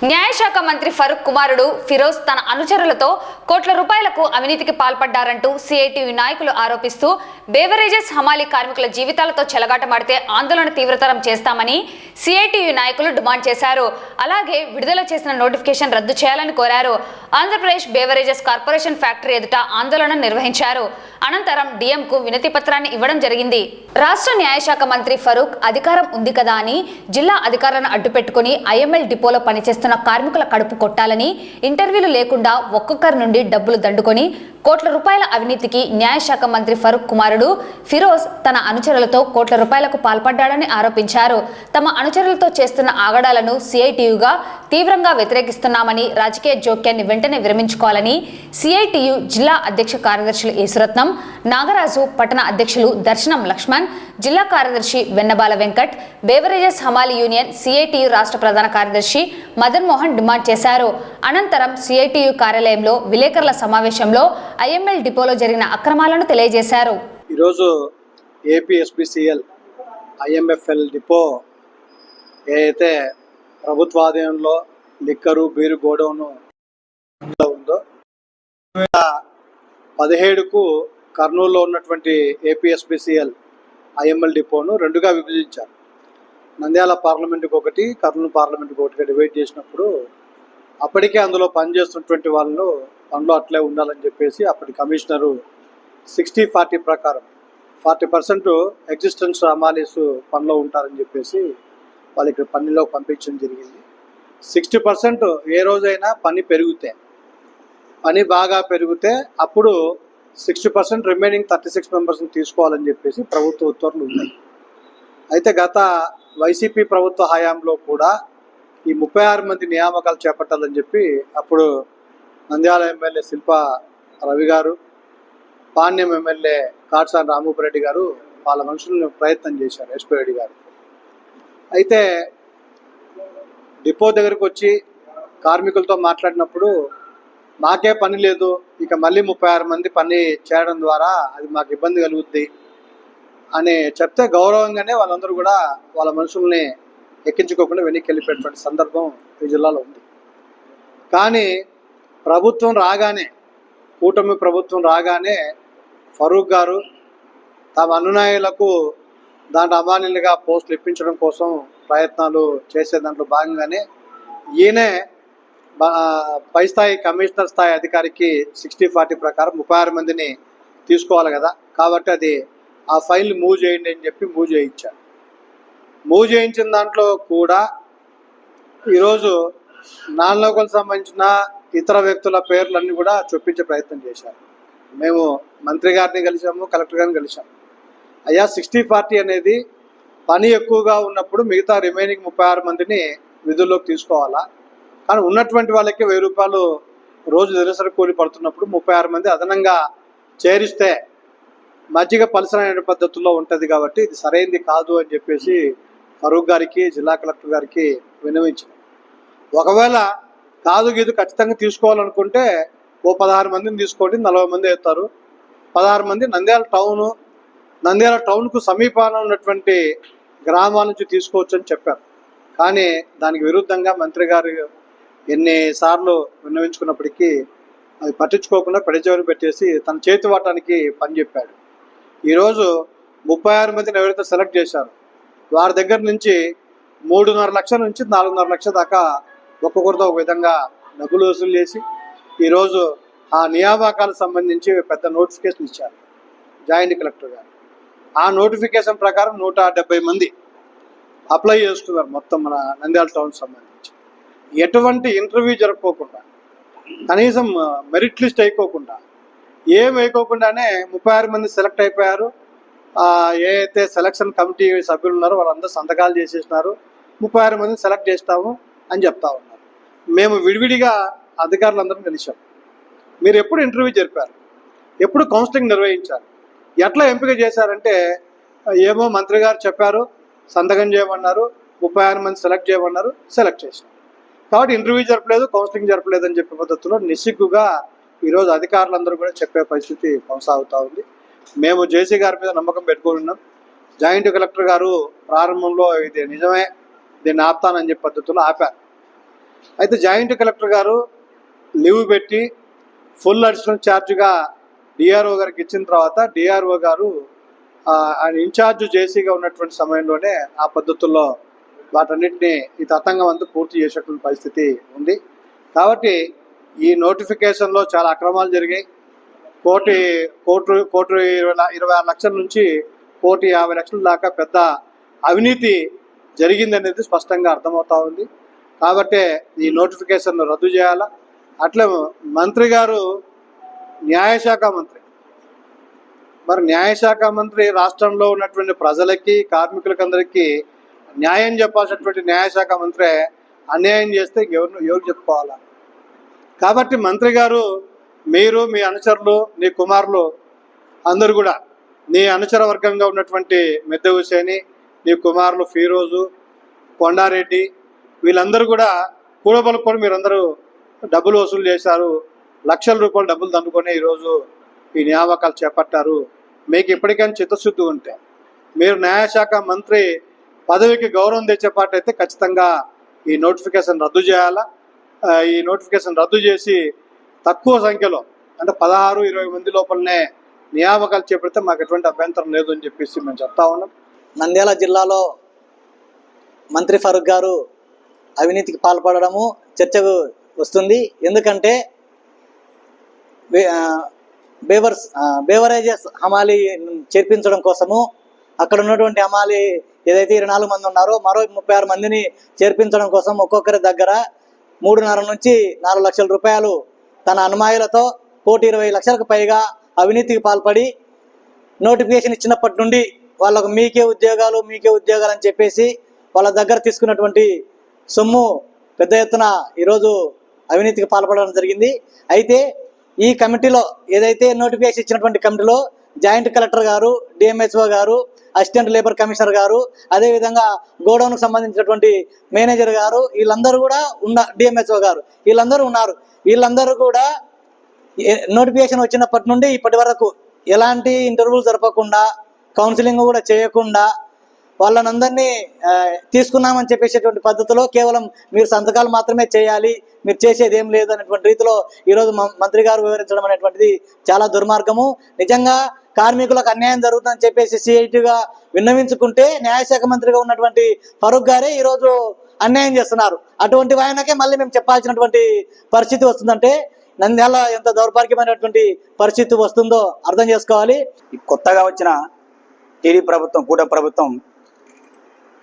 న్యాయశాఖ మంత్రి ఫరూక్ కుమారుడు ఫిరోజ్ తన అనుచరులతో కోట్ల రూపాయలకు అవినీతికి పాల్పడ్డారంటూ సిఐటియు నాయకులు ఆరోపిస్తూ బేవరేజెస్ హమాలీ కార్మికుల జీవితాలతో చెలగాటమాడితే ఆందోళన తీవ్రతరం చేస్తామని సిఐటియు నాయకులు డిమాండ్ చేశారు. అలాగే విడుదల చేసిన నోటిఫికేషన్ రద్దు చేయాలని కోరారు. ఆంధ్రప్రదేశ్ బేవరేజెస్ కార్పొరేషన్ ఫ్యాక్టరీ ఎదుట ఆందోళన నిర్వహించారు. అనంతరం డిఎంకు వినతి పత్రాన్ని ఇవ్వడం జరిగింది. రాష్ట్ర న్యాయశాఖ మంత్రి ఫరూక్ అధికారం ఉంది కదా అని జిల్లా అధికారులను అడ్డుపెట్టుకుని ఐఎంఎల్ డిపోలో పనిచేస్తున్న కార్మికుల కడుపు కొట్టాలని, ఇంటర్వ్యూలు లేకుండా ఒక్కొక్కరి నుండి డబ్బులు దండుకొని కోట్ల రూపాయల అవినీతికి న్యాయశాఖ మంత్రి ఫరూక్ కుమారుడు ఫిరోజ్ తన అనుచరులతో కోట్ల రూపాయలకు పాల్పడ్డాడని ఆరోపించారు. తమ అనుచరులతో చేస్తున్న ఆగడాలను సిఐటియుగా తీవ్రంగా వ్యతిరేకిస్తున్నామని, రాజకీయ జోక్యాన్ని వెంటనే విరమించుకోవాలని సిఐటియు జిల్లా అధ్యక్ష కార్యదర్శులు యేసురత్నం, నాగరాజు, పట్టణ అధ్యక్షులు దర్శనం లక్ష్మణ్, జిల్లా కార్యదర్శి వెన్నబాల వెంకట్, బేవరేజెస్ హమాలీ యూనియన్ సిఐటియు రాష్ట్ర ప్రధాన కార్యదర్శి మదన్ మోహన్ డిమాండ్ చేశారు. అనంతరం సిఐటియు కార్యాలయంలో విలేకరుల సమావేశంలో ఐఎంఎల్ డిపోలో జరిగిన అక్రమాలను తెలియజేశారు. ఈరోజు ఏపీఎస్పీసీఎల్ ఐఎంఎఫ్ఎల్ డిపో ఏదైతే ప్రభుత్వాధీనంలో లిక్కరు బీరు గోడౌన్ ఉందో 2017కు కర్నూలులో ఉన్నటువంటి ఏపీఎస్పీసీఎల్ ఐఎంఎల్ డిపోను రెండుగా విభజించారు. నంద్యాల పార్లమెంటుకి ఒకటి, కర్నూలు పార్లమెంటుకి ఒకటిగా డివైడ్ చేసినప్పుడు అప్పటికే అందులో పనిచేస్తున్నటువంటి వాళ్ళు పనిలో అట్లే ఉండాలని చెప్పేసి అప్పటి కమిషనరు 60-40 ప్రకారం 40% ఎగ్జిస్టెన్స్ అమాలీస్ పనిలో ఉంటారని చెప్పేసి వాళ్ళు ఇక్కడ పనిలో పంపించడం జరిగింది. 60% ఏ రోజైనా పని పెరిగితే, పని బాగా పెరిగితే అప్పుడు 60% రిమైనింగ్ 36 మెంబర్స్ని తీసుకోవాలని చెప్పేసి ప్రభుత్వ ఉత్తర్వులు ఉన్నాయి. అయితే గత వైసీపీ ప్రభుత్వ హయాంలో కూడా ఈ 36 మంది నియామకాలు చేపట్టాలని చెప్పి అప్పుడు నంద్యాల ఎమ్మెల్యే శిల్పా రవి గారు, పాణ్యం ఎమ్మెల్యే కాట్సాని రామూపరెడ్డి గారు వాళ్ళ మనుషులను ప్రయత్నం చేశారు, ఎస్పీ రెడ్డి గారు. అయితే డిపో దగ్గరకు వచ్చి కార్మికులతో మాట్లాడినప్పుడు మాకే పని లేదు, ఇక మళ్ళీ 36 మంది పని చేయడం ద్వారా అది మాకు ఇబ్బంది కలుగుద్ది అని చెప్తే గౌరవంగానే వాళ్ళందరూ కూడా వాళ్ళ మనుషుల్ని ఎక్కించుకోకుండా వెనక్కి వెళ్ళిపోయేటువంటి సందర్భం ఈ జిల్లాలో ఉంది. కానీ ప్రభుత్వం రాగానే, కూటమి ప్రభుత్వం రాగానే ఫరూక్ గారు తమ అనునాయులకు దాంట్లో అమాన్యులుగా పోస్టులు ఇప్పించడం కోసం ప్రయత్నాలు చేసే దాంట్లో భాగంగానే ఈయనే పై స్థాయి కమిషనర్ స్థాయి అధికారికి 60-40 ప్రకారం 36 మందిని తీసుకోవాలి కదా, కాబట్టి అది ఆ ఫైల్ మూవ్ చేయండి అని చెప్పి మూవ్ చేయించారు. మూవ్ చేయించిన దాంట్లో కూడా ఈరోజు నాన్ లోకల్ సంబంధించిన ఇతర వ్యక్తుల పేర్లన్నీ కూడా చొప్పించే ప్రయత్నం చేశారు. మేము మంత్రి గారిని కలిసాము, కలెక్టర్ గారిని కలిసాము. అయ్యా 60-40 అనేది పని ఎక్కువగా ఉన్నప్పుడు మిగతా రిమైనింగ్ 36 మందిని విధుల్లోకి తీసుకోవాలా, కానీ ఉన్నటువంటి వాళ్ళకి 1000 రూపాయలు రోజు దినసరి కూలి పడుతున్నప్పుడు 36 మంది అదనంగా చేరిస్తే మజ్జిగ పలసనైన పద్ధతుల్లో ఉంటుంది, కాబట్టి ఇది సరైనది కాదు అని చెప్పేసి ఫరూక్ గారికి, జిల్లా కలెక్టర్ గారికి విన్నవించారు. ఒకవేళ కాదు గీదు ఖచ్చితంగా తీసుకోవాలనుకుంటే ఓ 16 మందిని తీసుకోండి, 40 మంది అవుతారు. 16 మంది నంద్యాల టౌన్కు సమీపాన ఉన్నటువంటి గ్రామాల నుంచి తీసుకోవచ్చు అని చెప్పారు. కానీ దానికి విరుద్ధంగా మంత్రి గారు ఎన్నిసార్లు విన్నవించుకున్నప్పటికీ అది పట్టించుకోకుండా పెడచెవిన పెట్టేసి తన చేతి వాటానికి పని చెప్పాడు. ఈరోజు 36 మందిని ఎవరైతే సెలెక్ట్ చేశారో వారి దగ్గర నుంచి 3.5 లక్షల నుంచి 4.5 లక్షల దాకా ఒక్కొక్కరితో ఒక విధంగా డబ్బులు వసూలు చేసి ఈరోజు ఆ నియామకాలకు సంబంధించి పెద్ద నోటిఫికేషన్ ఇచ్చారు జాయింట్ కలెక్టర్ గారు. ఆ నోటిఫికేషన్ ప్రకారం 170 మంది అప్లై చేసుకున్నారు మొత్తం మన నంద్యాల టౌన్ సంబంధించి. ఎటువంటి ఇంటర్వ్యూ జరుపుకోకుండా, కనీసం మెరిట్ లిస్ట్ అయిపోకుండా, ఏం అయిపోకుండానే 36 మంది సెలెక్ట్ అయిపోయారు. ఏ అయితే సెలక్షన్ కమిటీ సభ్యులు ఉన్నారో వాళ్ళందరూ సంతకాలు చేసేసినారు. 36 మందిని సెలెక్ట్ చేస్తాము అని చెప్తా ఉన్నారు. మేము విడివిడిగా అధికారులందరం కలిసాం. మీరు ఎప్పుడు ఇంటర్వ్యూ జరిపారు, ఎప్పుడు కౌన్సిలింగ్ నిర్వహించారు, ఎట్లా ఎంపిక చేశారంటే ఏమో మంత్రి గారు చెప్పారు, సంతకం చేయమన్నారు, 36 మంది సెలెక్ట్ చేయమన్నారు, సెలెక్ట్ చేశారు. కాబట్టి ఇంటర్వ్యూ జరపలేదు, కౌన్సిలింగ్ జరపలేదు అని చెప్పే పద్ధతిలో నిస్సిగ్గుగా ఈరోజు అధికారులందరూ కూడా చెప్పే పరిస్థితి కొనసాగుతూ ఉంది. మేము జేసీ గారి మీద నమ్మకం పెట్టుకుని ఉన్నాం. జాయింట్ కలెక్టర్ గారు ప్రారంభంలో ఇది నిజమే, దీన్ని ఆపుతానని చెప్పే పద్ధతిలో ఆపారు. అయితే జాయింట్ కలెక్టర్ గారు లీవ్ పెట్టి ఫుల్ అడిషనల్ ఛార్జ్గా డిఆర్ఓ గారికి ఇచ్చిన తర్వాత డిఆర్ఓ గారు ఆయన ఇన్ఛార్జ్ జేసీగా ఉన్నటువంటి సమయంలోనే ఆ పద్ధతుల్లో వాటన్నిటిని ఈ తతంగం అంతా పూర్తి చేసేటువంటి పరిస్థితి ఉంది. కాబట్టి ఈ నోటిఫికేషన్లో చాలా అక్రమాలు జరిగాయి. కోటి 26 లక్షల నుంచి 1,50,00,000 దాకా పెద్ద అవినీతి జరిగిందనేది స్పష్టంగా అర్థమవుతా ఉంది. కాబట్టి ఈ నోటిఫికేషన్ రద్దు చేయాలా. అట్లే మంత్రి గారు న్యాయశాఖ మంత్రి, మరి న్యాయశాఖ మంత్రి రాష్ట్రంలో ఉన్నటువంటి ప్రజలకి కార్మికులకి అందరికీ న్యాయం చెప్పాల్సినటువంటి న్యాయశాఖ మంత్రి అన్యాయం చేస్తే ఎవరు చెప్పుకోవాలా? కాబట్టి మంత్రి గారు, మీరు మీ అనుచరులు, నీ కుమారులు అందరూ కూడా, నీ అనుచర వర్గంగా ఉన్నటువంటి మెద్ద హుసేని, నీ కుమారులు ఫిరోజు, కొండారెడ్డి, వీళ్ళందరూ కూడా కూడబలుకొని మీరందరూ డబ్బులు వసూలు చేశారు. లక్షల రూపాయలు డబ్బులు దండుకొని ఈరోజు ఈ నియామకాలు చేపట్టారు. మీకు ఇప్పటికైనా చిత్తశుద్ధి ఉంటే మీరు న్యాయశాఖ మంత్రి పదవికి గౌరవం తెచ్చే పాట అయితే ఖచ్చితంగా ఈ నోటిఫికేషన్ రద్దు చేయాలా. ఈ నోటిఫికేషన్ రద్దు చేసి తక్కువ సంఖ్యలో అంటే 16-20 మంది లోపలనే నియామకాలు చేపడితే మాకు ఎటువంటి అభ్యంతరం లేదు అని చెప్పేసి మేము చెప్తా ఉన్నాం. నంద్యాల జిల్లాలో మంత్రి ఫరూక్ గారు అవినీతికి పాల్పడము చర్చకు వస్తుంది. ఎందుకంటే బేవరేజెస్ హమాలి చేర్పించడం కోసము అక్కడ ఉన్నటువంటి హమాలి ఏదైతే 24 మంది ఉన్నారో మరో 36 మందిని చేర్పించడం కోసం ఒక్కొక్కరి దగ్గర 3.5 నుంచి 4 లక్షల రూపాయలు తన అనుమాయులతో 1,20,00,000కు పైగా అవినీతికి పాల్పడి నోటిఫికేషన్ ఇచ్చినప్పటి నుండి వాళ్ళకు మీకే ఉద్యోగాలు అని చెప్పేసి వాళ్ళ దగ్గర తీసుకున్నటువంటి సొమ్ము పెద్ద ఎత్తున ఈరోజు అవినీతికి పాల్పడడం జరిగింది. అయితే ఈ కమిటీలో ఏదైతే నోటిఫికేషన్ ఇచ్చినటువంటి కమిటీలో జాయింట్ కలెక్టర్ గారు, డిఎంహెచ్ఓ గారు, అసిస్టెంట్ లేబర్ కమిషనర్ గారు, అదేవిధంగా గోడౌన్కు సంబంధించినటువంటి మేనేజర్ గారు, వీళ్ళందరూ కూడా డిఎంహెచ్ఓ గారు వీళ్ళందరూ ఉన్నారు. వీళ్ళందరూ కూడా నోటిఫికేషన్ వచ్చినప్పటి నుండి ఇప్పటి వరకు ఎలాంటి ఇంటర్వ్యూలు జరపకుండా, కౌన్సిలింగ్ కూడా చేయకుండా వాళ్ళనందరినీ తీసుకున్నామని చెప్పేసేటువంటి పద్ధతిలో కేవలం మీరు సంతకాలు మాత్రమే చేయాలి, మీరు చేసేది ఏం లేదు అనేటువంటి రీతిలో ఈరోజు మంత్రి గారు వివరించడం అనేటువంటిది చాలా దుర్మార్గము. నిజంగా కార్మికులకు అన్యాయం జరుగుతుందని చెప్పేసి సిఐటిగా విన్నవించుకుంటే న్యాయశాఖ మంత్రిగా ఉన్నటువంటి ఫరూక్ గారే ఈరోజు అన్యాయం చేస్తున్నారు. అటువంటి ఆయనకే మళ్ళీ మేము చెప్పాల్సినటువంటి పరిస్థితి వస్తుందంటే నంద్యాల ఎంత దౌర్భాగ్యమైనటువంటి పరిస్థితి వస్తుందో అర్థం చేసుకోవాలి. కొత్తగా వచ్చిన టీడీ ప్రభుత్వం, కూటమి ప్రభుత్వం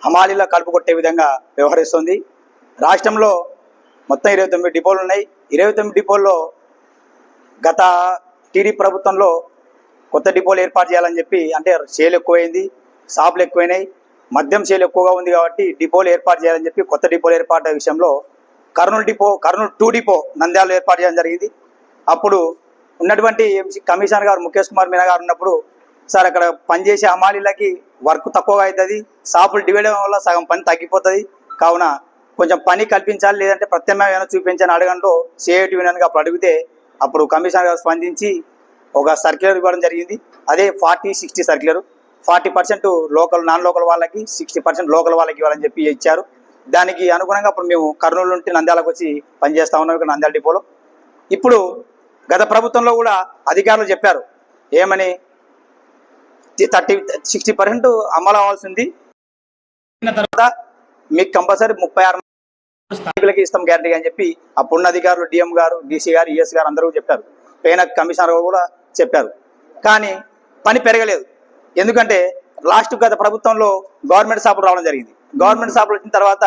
హమాలీలో కలుపు కొట్టే విధంగా వ్యవహరిస్తుంది. రాష్ట్రంలో మొత్తం 29 డిపోలు ఉన్నాయి. 29 డిపోల్లో గత టీడీ ప్రభుత్వంలో కొత్త డిపోలు ఏర్పాటు చేయాలని చెప్పి, అంటే సేల్ ఎక్కువైంది, షాపులు ఎక్కువైనాయి, మద్యం సేల్ ఎక్కువగా ఉంది కాబట్టి డిపోలు ఏర్పాటు చేయాలని చెప్పి కొత్త డిపోలు ఏర్పాటు విషయంలో కర్నూలు 2 డిపో నంద్యాలలో ఏర్పాటు చేయడం జరిగింది. అప్పుడు ఉన్నటువంటి కమిషనర్ గారు ముఖేష్ కుమార్ మీనా గారు ఉన్నప్పుడు, సార్ అక్కడ పనిచేసే హమాలీలకి వర్క్ తక్కువగా అవుతుంది, షాపులు డివైడ్ అవ్వడం వల్ల సగం పని తగ్గిపోతుంది, కావున కొంచెం పని కల్పించాలి, లేదంటే ప్రత్యామ్నాయం చూపించని అడగడంలో సిఐటి యూనియన్గా అప్పుడు అడిగితే అప్పుడు కమిషనర్ గారు స్పందించి ఒక సర్క్యులర్ ఇవ్వడం జరిగింది. అదే 40-60 సర్క్యులర్. 40% నాన్ లోకల్ వాళ్ళకి, 60% లోకల్ వాళ్ళకి ఇవ్వాలని చెప్పి ఇచ్చారు. దానికి అనుగుణంగా అప్పుడు మేము కర్నూలు నుండి నంద్యాలకు వచ్చి పనిచేస్తా ఉన్నాం ఇక్కడ నంద్యాల డిపోలో. ఇప్పుడు గత ప్రభుత్వంలో కూడా అధికారులు చెప్పారు ఏమని, 60% అమలు అవ్వాల్సి ఉంది, తర్వాత మీకు కంపల్సరీ 36 స్థానికులకి ఇస్తాం గ్యారంటీ అని చెప్పి అప్పుడున్న అధికారులు డిఎం గారు, డీసీ గారు, ఈఎస్ గారు అందరూ చెప్పారు. పైన కమిషనర్ కూడా చెప్పారు. కానీ పని పెరగలేదు. ఎందుకంటే లాస్ట్ గత ప్రభుత్వంలో గవర్నమెంట్ షాపులు రావడం జరిగింది. గవర్నమెంట్ షాపులు వచ్చిన తర్వాత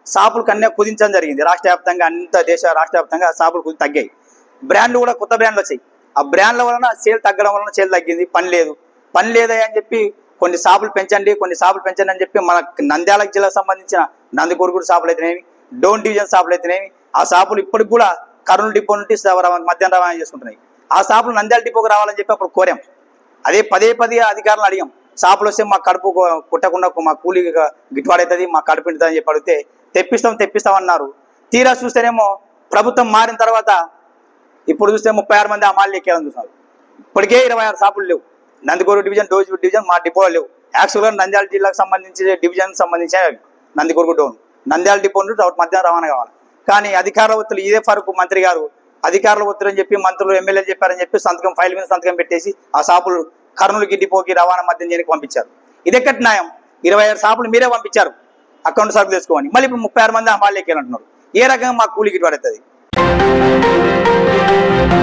షాపులు కన్నా కుదించడం జరిగింది. రాష్ట్ర వ్యాప్తంగా రాష్ట్ర వ్యాప్తంగా షాపులు తగ్గాయి. బ్రాండ్లు కూడా కొత్త బ్రాండ్లు వచ్చాయి. ఆ బ్రాండ్ల వలన సేల్ తగ్గడం వలన సేల్ తగ్గింది. పని లేదా అని చెప్పి కొన్ని షాపులు పెంచండి అని చెప్పి మన నంద్యాల జిల్లాకు సంబంధించిన నందికొరుగుడు షాపులు అయితేనేమి, డోన్ డివిజన్ షాపులు అయితేనేమి, ఆ షాపులు ఇప్పటికి కూడా కర్నూలు డిపో నుండి మధ్యాహ్నం రవాణా చేసుకుంటున్నాయి. ఆ షాపులు నంద్యాల డిపోకి రావాలని చెప్పి అప్పుడు కోరాం. అదే పదే అధికారులు అడిగాం, షాపులు వస్తే మా కడుపు కుట్టకుండా మా కూలి గిట్టుబాటు అవుతుంది, మా కడుపు ఇంటుంది అని చెప్పి అడిగితే తెప్పిస్తాం అన్నారు. తీరా చూస్తేనేమో ప్రభుత్వం మారిన తర్వాత ఇప్పుడు చూస్తే 36 మంది అమ్మాయిలు ఎక్కాలని చూస్తున్నారు. ఇప్పటికే 26 షాపులు లేవు. నందికొరు డివిజన్, డోజు డివిజన్ మా డిపోలో లేవు. యాక్చువల్గా నంద్యాల జిల్లాకు సంబంధించి డివిజన్ సంబంధించిన నందికొరుగు డోన్, నంద్యాల డిపో నుండి మధ్యాహ్నం రవాణా కావాలి. కానీ అధికారుల ఒత్తిడి ఇదే ఫరూక్ మంత్రి గారు అధికారుల ఒత్తిడి అని చెప్పి మంత్రులు ఎమ్మెల్యేలు చెప్పారని చెప్పి సంతకం ఫైల్ మీద సంతకం పెట్టేసి ఆ షాపులు కర్నూలు డిపోకి రవాణా మద్యం చేయడానికి పంపించారు. ఇది ఎక్కడి న్యాయం? 26 షాపులు మీరే పంపించారు అకౌంట్ సరుకు తెచ్చుకోమని, మళ్ళీ ఇప్పుడు 36 మంది అమ్మాళ్ళు ఎక్కాలంటున్నారు. ఏ రకంగా మాకు కూలికి పడుతుంది?